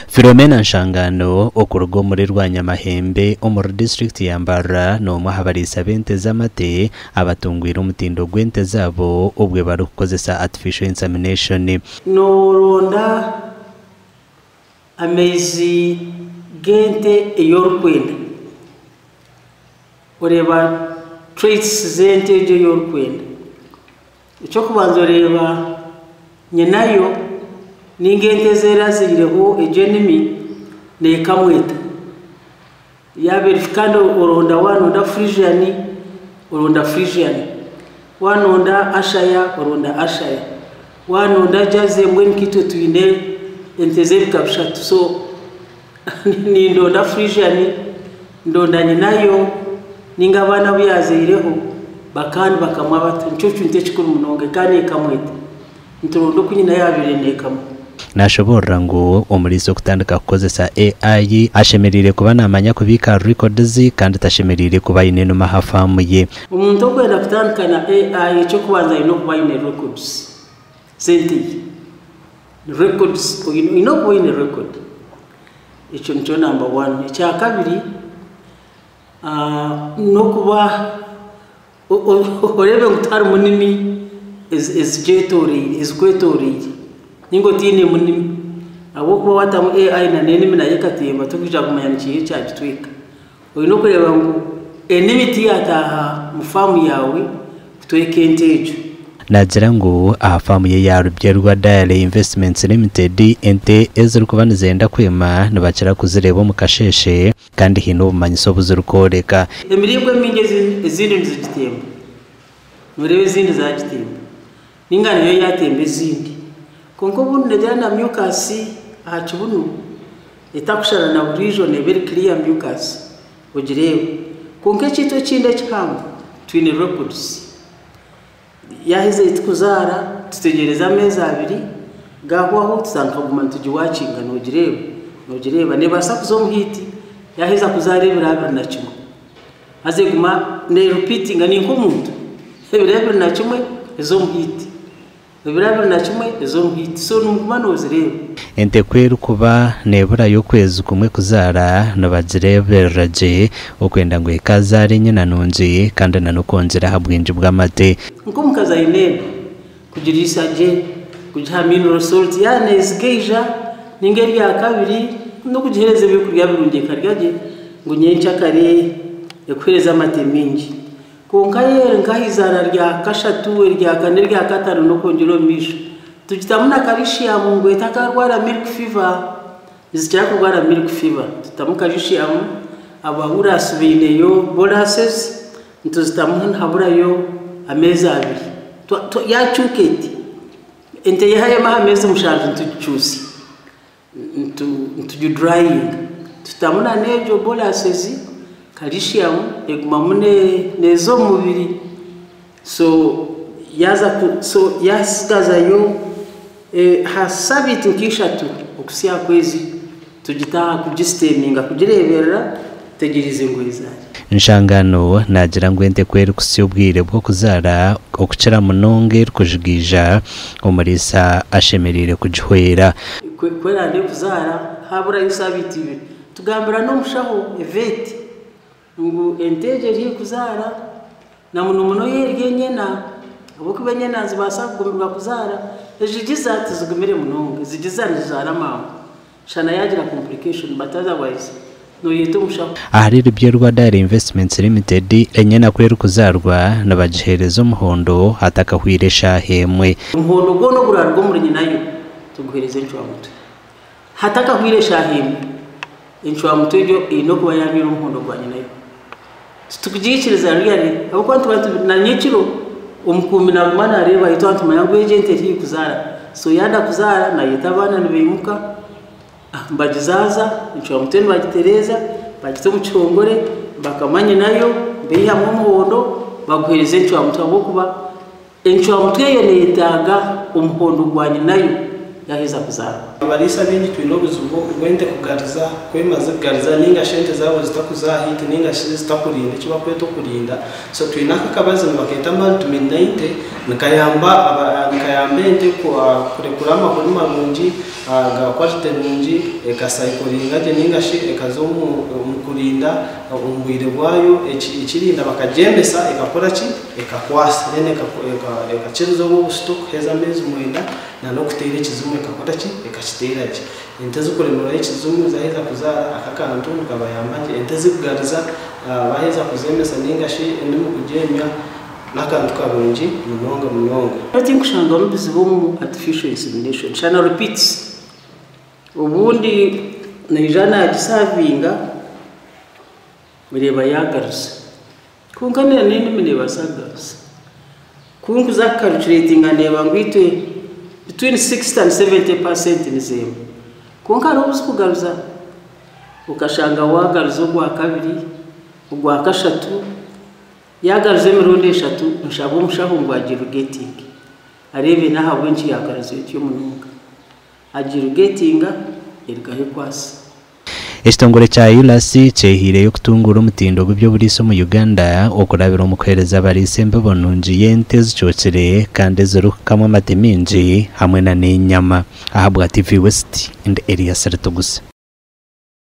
Philomena Nshangano okurugo muri Rwanyamahembe omuri district ya Mbarara no muhabarisa bente z'amate abatungwira umutindo gwente zabo ubwe bari kukozesa artificial insemination no ronda amezi gente eyorkwenda ureba traits zente je yorkwenda icyo kubanza ureba nyenayo n'ingente zera zireho ejenimi nekamweta ya verificando oronda wanonda Frisian wanonda ashaya oronda ashaya wanonda jaze mbweni kitu tuine entezeri kabishatu so ni ndonda Frisian ndonda nyinayo ninga bana byazireho bakandi bakamwa bati ncucu ntechikuru munonge kandi kamweta nturondo kunyina yabirene kamwe nashobora ngo umurizo kutandika kukozesa AI ashemerire kuba namanya kubika records kandi tashemerire kuba ine no mahafamuye umuntu okwenda kutandika na AI cyo kubanza ino kuba ine records senti records ino kuba ine record icyo nicyo number 1 icya kabiri no kuba orebe ngutari munini ezikwetoreye ningo tine munimi abo kuba watamu AI na nenimi na yekatemba tukija kumanya nkiye cyagitwika oyino kureba ngo enimiti yataha mufamu yawe kutweke ntejo nagira ngo ahafamu ye yarubyerwa Diary Investments Limited ente eziri kubanizenda kwema nabakira kuzireba mu kasheshe kandi hino bumanyiso buzirukoreka emiribwe minge izindi nzigitemba murebe izindi zagitemba ningana yo yatembe izindi konko bunne jana mucus ahachubunu itakushara na region very clear mucus ujirebe konke chito chinde cyangwa twine records yahize itkuzara tutegereza ameza abiri gahwaho tsankaguma tujiwacinga nojireba ne basakuzo muhiti yahiza kuzarebera abiri na kimwe azeguma ne repeating ni nkomuntu ebirabiri na kimwe ezo muhiti ebirabiri na kimwe ezo muhiti so numumano zireba ente kweru kuba nebura yo kwezi kumwe kuzara nabazireberaje okwenda ngo ikazare nyina nonje kandi nanokongera habwinji bw'amate nko mukaza ine kugirisaje kujahamino resort yane zgeja ningeri ya kabiri no kugihereze bikurya birungeka ryaje ngo nyencha kare ekwereza amate mingi konkaye ngahizara rya kashatu rya kane rya katano no kongero misho tugitamuna calcium ngo itakarwara milk fever izikira kurwara milk fever tutamuka calcium abahura subineyo borases ntuzitamuha habura yo ameza abiri ya chuketi ente yahaye ameza mushanju ntucyusi ntu drying tutamuna nejo borases calcium egumamune nezo mubiri so yasigaza yo hasabiti nkishatu okusiya kwezi tugitaha kugisteminga kugireberera tegirize ngwizari Nshangano nagira ngo ente kweri kusiyo ubwire bwo kuzara okukira munonge kujigija umurisa ashemerire kujihwera kwera ndi kuzara habura isabiti tugambira no mushaho eveti ngo enteje ri kuzara na muno yerye nyena abokuba nyena zibasa kugumirwa kuzara ejigiza tuzugumire munonge zigiza rizara mama shana yagira complication but otherwise no yeto mushaho ahari rubyerwa Diary Investments Limited enyena kweru kuzarwa nabagihereza umuhondo hatakahwiresha hemwe umuhondo gono burarwo muri nyinayo tuguhereze nchwa muto hatakahwiresha hemwe nchwa muto yo ino kuba yamira umuhondo gwa nyinayo tukugikiriza riyari abo kwantu na nyekiro umukumi na mwana reba ito antu mayangu agent iri kuzara so yanda kuzara na yitabana nibemuka mbagizaza nchwa muteni bagitereza bagite mu cyongore bakamanye nayo beya mu muhondo baguhereze nchwa mutabo kuba nchwa mutwe yo nitaga umuhondo gwanye nayo yaheza kuzara abalisa bingi twino buzubu gwente kugariza kwemaze kugariza ninga shente zabo zitakuzahita ninga zitakurinda kiba kweto kurinda so twina akabazo baketa multi-90 nikayambente kurekura amakuru marungi ga kwarte nungi ekasayikoringa je ninga shi ekazomu mukurinda umbwire bwayo ikirinda bakajembesa ekakora ki ekakwasa nene ekakirizo mu stock heza mezi mwenda na no kutera ikizumu ekakora ki ekakitera ki enteze kuremera ikizumu zaheza kuzara akakantu kabayambanje enteze kugariza baheza kuzemesa ninga shi ndi mu kujemya nakantu kabunji munonga I think kushanga rubizibo artificial insemination chana repeats ubundi naijana gisavinga bireba yagaruza kunganira nini mineba sagaruza kunguza calculating aneba ngwitwe between 60 and 70% nizema kunkara ubusikugaruza ukashanga wagaruza ugwa kabiri ugwa kashatu yagaruze mirundi eshatu nshabo mushaho ngwagira getting arebe naha bwenci yagaruze cyo mununga agira getinga irgahe kwasi Ekitongole kya ULAC kyehireyo kutungura omutindo gw'ebyo buriiso mu Uganda okurabira omukuhereza abariisa embibo nungi y'ente zikyokire kandi ezirukamu amate mingi hamwe na n'enyama. Ahabwa TV West and Area Sertogusa.